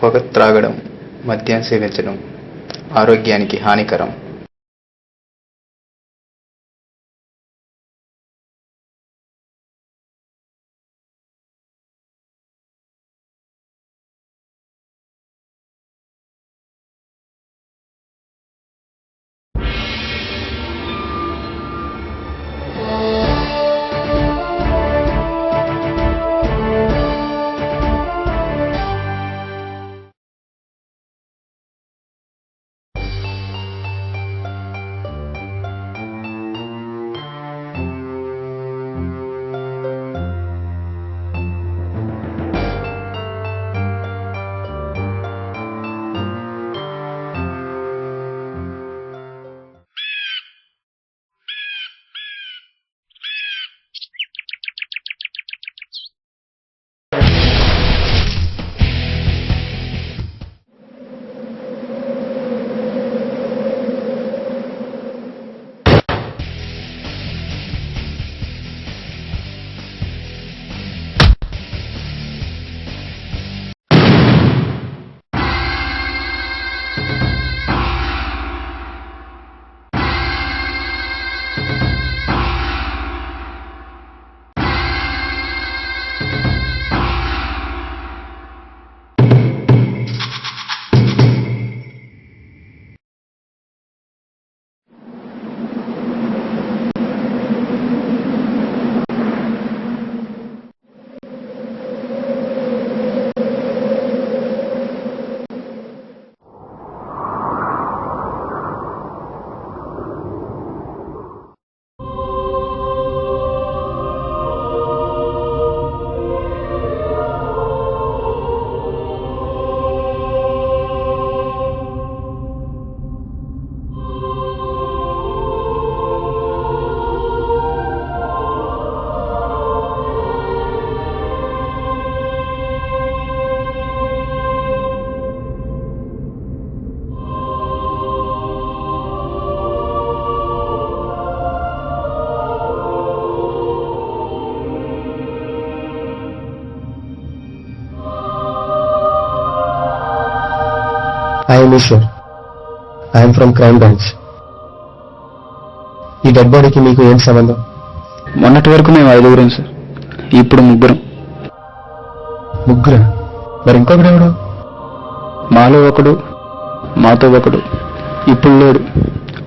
పొగ త్రాగడం, మద్యం సేవించడం ఆరోగ్యానికి హానికరం. I am Ishwar. I am from crime branch. ఈ డెడ్ బాడీకి మీకు ఏం సంబంధం? మొన్నటి వరకు మేము 5గురం సార్, ఇప్పుడు 3. ముగ్గురా? మరి ఇంకొకడు ఎవడు? మాలో ఒకడు, మాతో ఒకడు, ఇప్పుడు లేడు.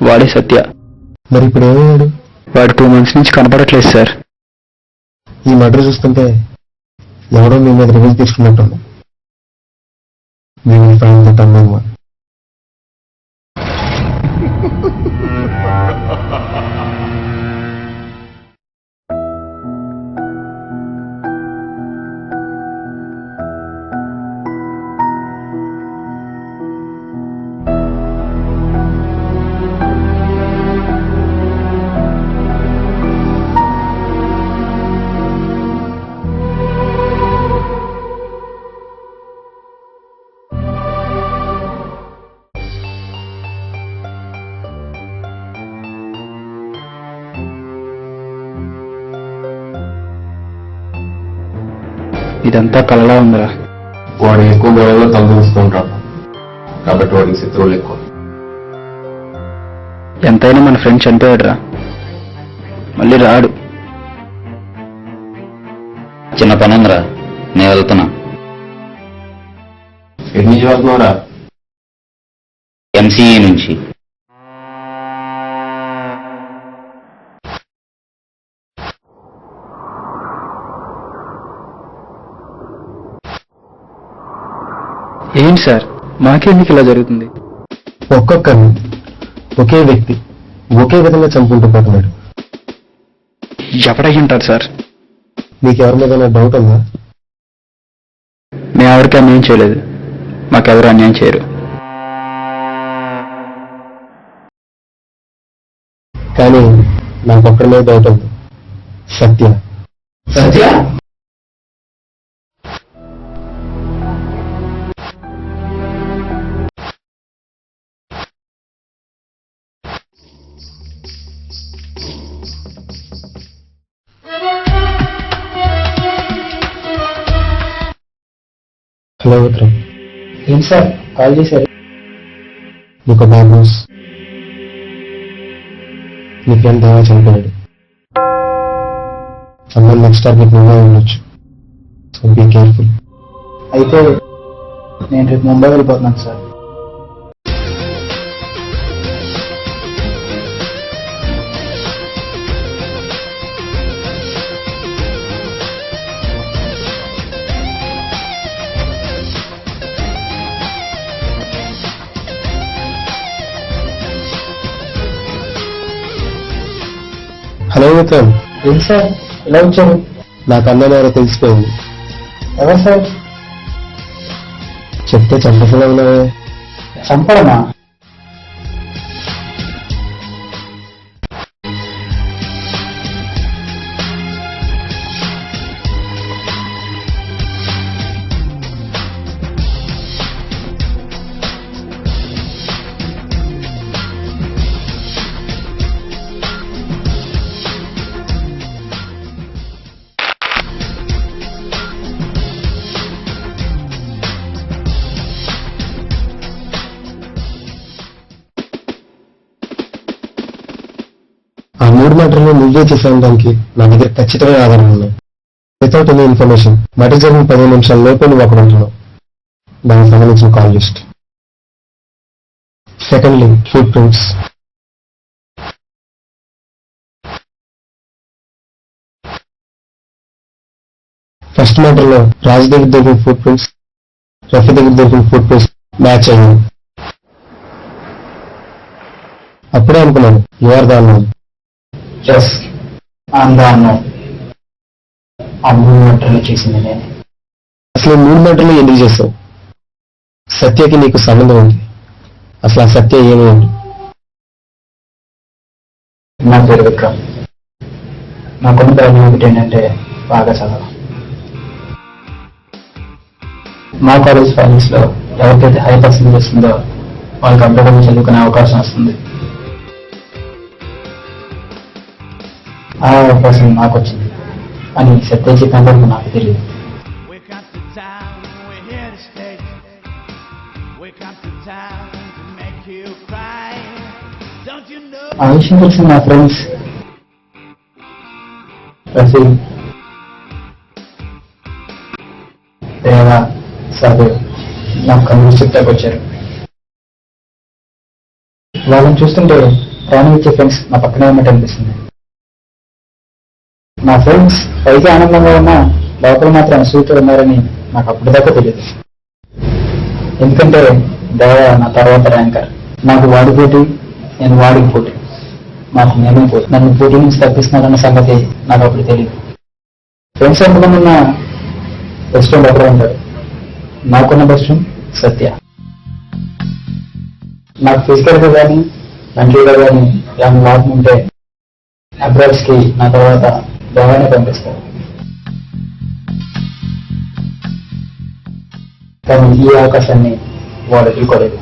వాడే సత్య. మరి ఇప్పుడు ఏమయ్యాడు? వాడు 2 months నుంచి కనపడట్లేదు సార్. ఈ మర్డర్ చూస్తుంటే ఎవడో మీ మీద revenge తీసుకున్నట్టుంది. We will find the unknown one. ఇదంతా కలలా ఉందిరా. వాడు ఎక్కువ గొడవలో తలదూస్తూ ఉంటాడు కాబట్టి వాడికి శత్రువులు ఎక్కువ. ఎంతైనా మన ఫ్రెండ్ చనిపోయాడురా, మళ్ళీ రాడు. చిన్న పని ఉందిరా, నేను వెళ్తున్నా. ఎటు నుంచి వెళ్తున్నావురా? MCE నుంచి. ఏంటి సార్, మాకెందుకు ఇలా జరుగుతుంది? ఒక్కొక్కరిని ఒకే వ్యక్తి ఒకే విధంగా చంపుకుంటూ పోతున్నాడు. ఎవడై ఉంటారు సార్? మీకు ఎవరి మీద డౌట్ ఉందా? మేము ఎవరికి అన్యాయం చేయలేదు, మాకెవరు అన్యాయం చేయరు. కానీ నాకు ఒక్కడి మీద డౌట్ ఉంది. సత్య. సత్య? హలో విక్రమ్, ఏంటి సార్ కాల్ చేశారు? నీకు బ్యాడ్ న్యూస్. నీ ఫ్రెండ్ దేవా చనిపోయాడు. అందరూ నెక్స్ట్ టార్గెట్ నువ్వే ఉండొచ్చు. So be careful. అయితే నేను రేపు ముంబై వెళ్ళిపోతున్నాను సార్. హలో విక్రమ్, ఏంటి సార్ ఎలా వచ్చారు? నాకు అన్నయ్య ఎవరో తెలిసిపోయింది. ఎవరు సార్? చెప్తే చంపకుండా ఉన్నావే. చంపడమా? ఆ 3 మర్డర్లు నువ్వే చేశాను దానికి నా దగ్గర ఖచ్చితమైన ఆధారం ఉన్నాయి. వితౌట్ ఎనీ ఇన్ఫర్మేషన్ మర్డర్ జరిగిన 15 నిమిషాల లోపే నువ్వు అక్కడ ఉంటున్నావు. దానికి సంబంధించిన call list. Secondly, foot prints. First murder లో రాజు దగ్గర దొరికిన ఫుట్ ప్రింట్స్, రఫీ దగ్గర దొరికిన ఫుట్ ప్రింట్స్ మ్యాచ్ అయ్యాయి. అప్పుడే అనుకున్నాను యువర్ ద అన్నోన్. ఎస్, అన్నాను. ఆ 3 మర్డర్లు చేసింది నేను. అసలు 3 మర్డర్లు ఎందుకు చేస్తావు? సత్యకి నీకు సంబంధం ఉంది. అసలు ఆ సత్య ఏమి ఉంది? నా పేరు విక్రమ్. నాకున్న ధైర్యం ఒకటి ఏంటంటే బాగా చదవడం. మా కాలేజ్ ఫైనల్స్ లో ఎవరికైతే హై పర్సెంటేజ్ వస్తుందో వాళ్ళకి అప్డేట్ చదువుకునే అవకాశం వస్తుంది. ఆ అవకాశం నాకు వచ్చింది అని సత్య చెప్పినందుకు నాకు తెలియదు. We come to town, we're here to stay. We come to town to make you cry. Don't you know? ఆ విషయం తెలిసిన నా ఫ్రెండ్స్ రఫీ, దేవా, సహదేవ్ నాకు కమ్యూనిస్ట్ చెప్తాకు వచ్చారు. వాళ్ళని చూస్తుంటే ప్రాణం ఇచ్చే ఫ్రెండ్స్ నా పక్కనే ఉన్నట్టు అనిపిస్తుంది. నా ఫ్రెండ్స్ పైకి ఆనందంగా ఉన్నా లోపల మాత్రం అసూయతో ఉన్నారని నాకు అప్పటిదాకా తెలియదు. ఎందుకంటే దేవ నా తర్వాత ర్యాంకర్. నాకు వాడి పోటీ, నేను వాడికి పోటీ. నాకు నేనే పోటీ. నన్ను పోటీ నుంచి తప్పిస్తున్నారన్న సంగతి నాకు అప్పుడు తెలియదు. ఫ్రెండ్స్ ఎంతమంది ఉన్న బెస్ట్ ఫ్రెండ్ ఒకరు ఉంటాడు. నాకున్న బెస్ట్ ఫ్రెండ్ సత్య. నాకు ఫిజికల్గా కానీ మెంటల్గా కానీ ఏమైనా లాభం ఉంటే అబ్రాడ్స్ కి నా తర్వాత దేవాన్ని పంపిస్తారు. కానీ ఈ అవకాశాన్ని వాళ్ళు ఎదుర్కోలేదు.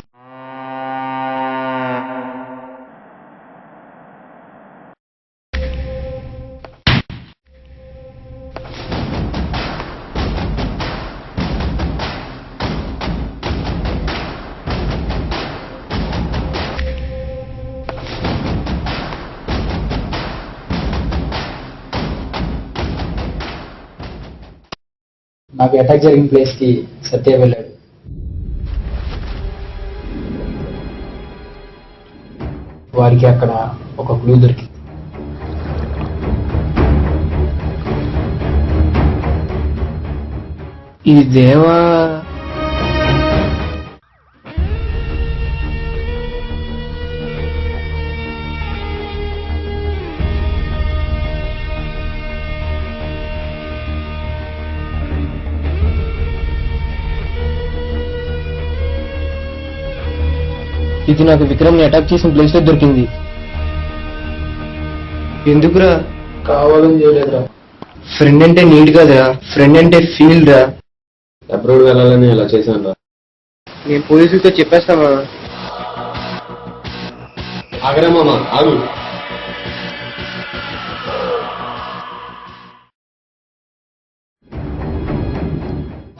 నాకు అటాక్ జరిగిన ప్లేస్ కి సత్య వెళ్ళాడు. వారికి అక్కడ ఒక క్లూ దొరికింది. ఈ దేవా ఇది నాకు విక్రమ్ ని అటాక్ చేసిన ప్లేస్ లో దొరికింది. ఎందుకురా? కావాలని చేయలేదురా. ఫ్రెండ్ అంటే నీడ్ కాదురా, ఫ్రెండ్ అంటే ఫీల్ రా. అబ్రాడ్ వెళ్ళాలని ఇలా చేశాను రా. నేను పోలీసులతో చెప్పేస్తామా? ఆగరా మామ, ఆగు.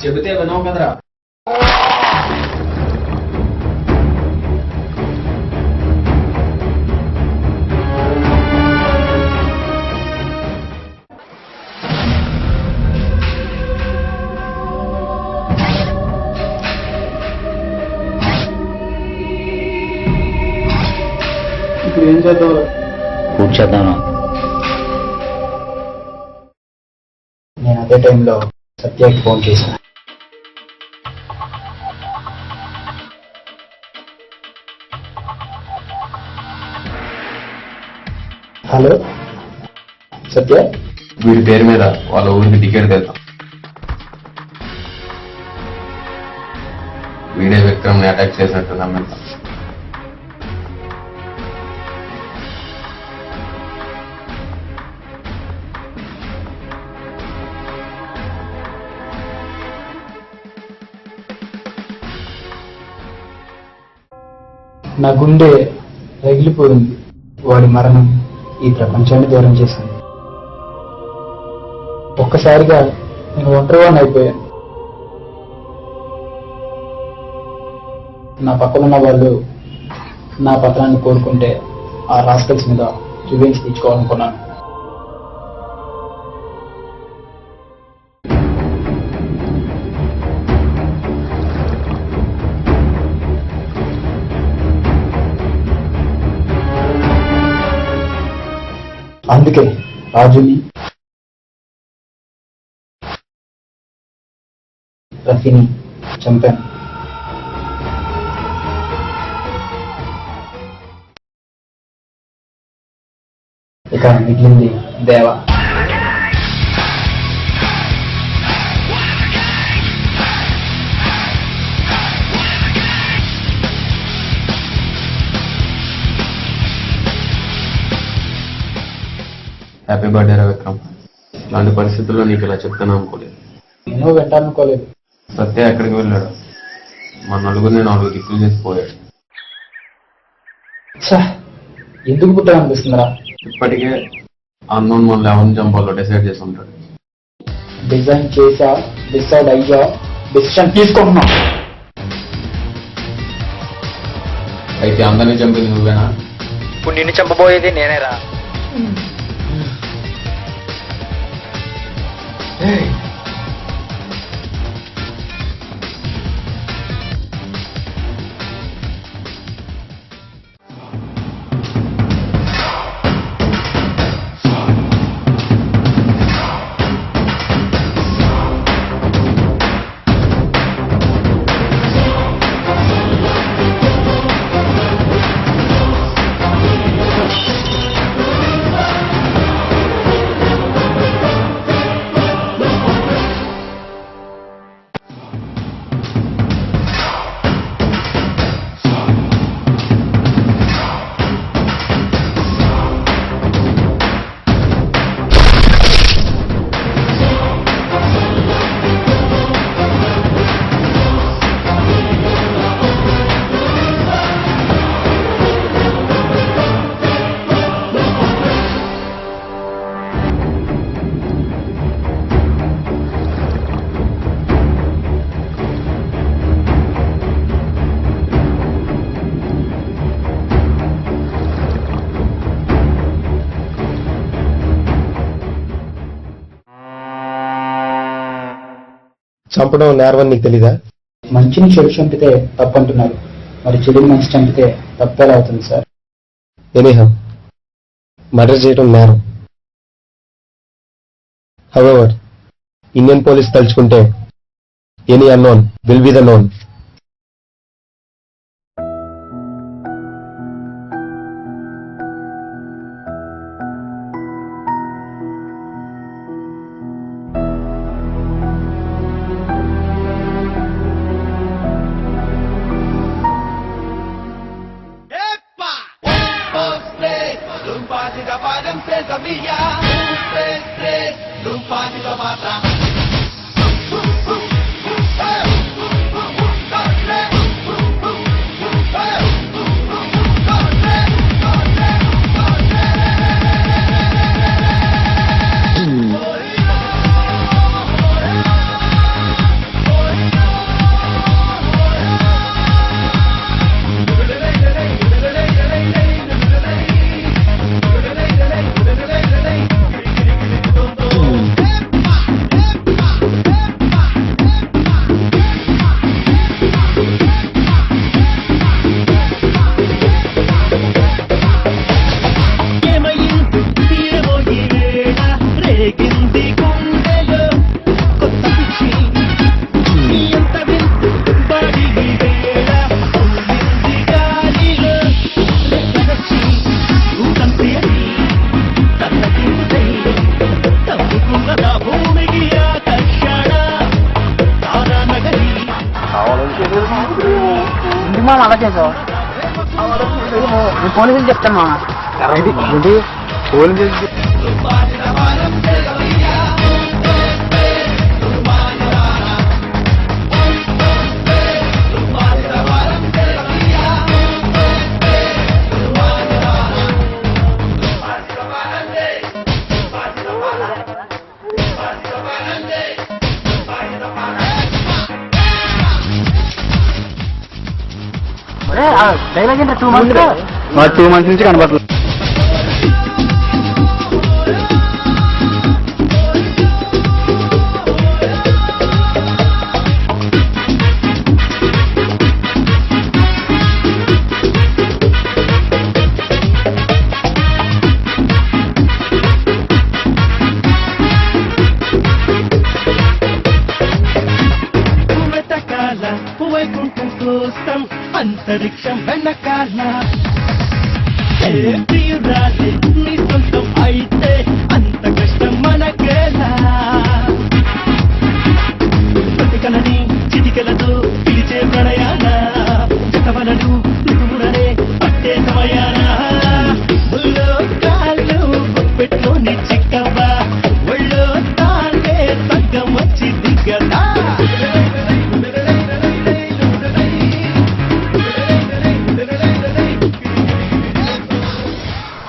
చెబితే వినవు కదరా. ఏం చేద్దాం? కూర్చేద్దాను. నేను అదే టైంలో సత్యకి ఫోన్ చేశాను. హలో సత్య, వీడి పేరు మీద వాళ్ళ ఊరికి టికెట్ తెద్దాం. వీడే విక్రమ్ని అటాక్ చేసినట్టు నమ్మిద్దాం. నా గుండె రగిలిపోయింది. వాడి మరణం ఈ ప్రపంచాన్ని దూరం చేసింది. ఒక్కసారిగా నేను ఒంటరివాడిని అయిపోయాను. నా పక్కన ఉన్న వాళ్ళు నా పత్రాన్ని కోరుకుంటే ఆ రాస్కల్స్ మీద రివెంజ్ తీర్చుకోవాలనుకున్నాను. అందుకే రాజుని, రఫీని చంపాను. ఇక మిగిలింది దేవ. హ్యాపీ బర్త్డే రా విక్రమ్. ఇలాంటి పరిస్థితుల్లో నీకు ఇలా చెప్తాను అనుకోలేదు. నేను వెంటాలనుకోలేదు. సత్య ఎక్కడికి వెళ్ళాడు? మన నలుగురిని 4 దిక్కులు చేసి పోయాడు. ఎందుకు పుట్టాలనిపిస్తుందిరా? ఇప్పటికే అన్నోన్ మనల్ని ఎవరిని చంపాలో డిసైడ్ చేసి ఉంటాడు. డిజైన్ చేసా, డిసైడ్ అయ్యా, డిసిషన్ తీసుకుంటున్నా. అయితే అందరినీ చంపింది నువ్వేనా? ఇప్పుడు నిన్ను చంపబోయేది నేనేరా. చంపడం నేరవని నీకు తెలీదా? మంచిని చెడు చంపితే తప్పంటున్నారు, మరి చెడుని మంచి చంపితే తప్పేలా అవుతుంది సార్? ఎనీహౌ మర్డర్ చేయడం నేరం. హౌఎవర్ ఇండియన్ పోలీస్ తలుచుకుంటే any unknown will be the known. రేగింది గుండెలో కొత్త పిచ్చి నీ అంత విందు బడి వేళ ఉల్లింది గాలిలో రెక్కలొచ్చి ఊకంతేది తల్లకిందే తప్పుకున్నద భూమికి ఆకర్షణ తారానగరి ఎందుకు మామ అలా చేసావు ఫోన్ చేసి చెప్తాను మామ ఫోన్ చేసి డైలాగ్ ఏంటో 2 months 2 months నుంచి కనబడలేదు.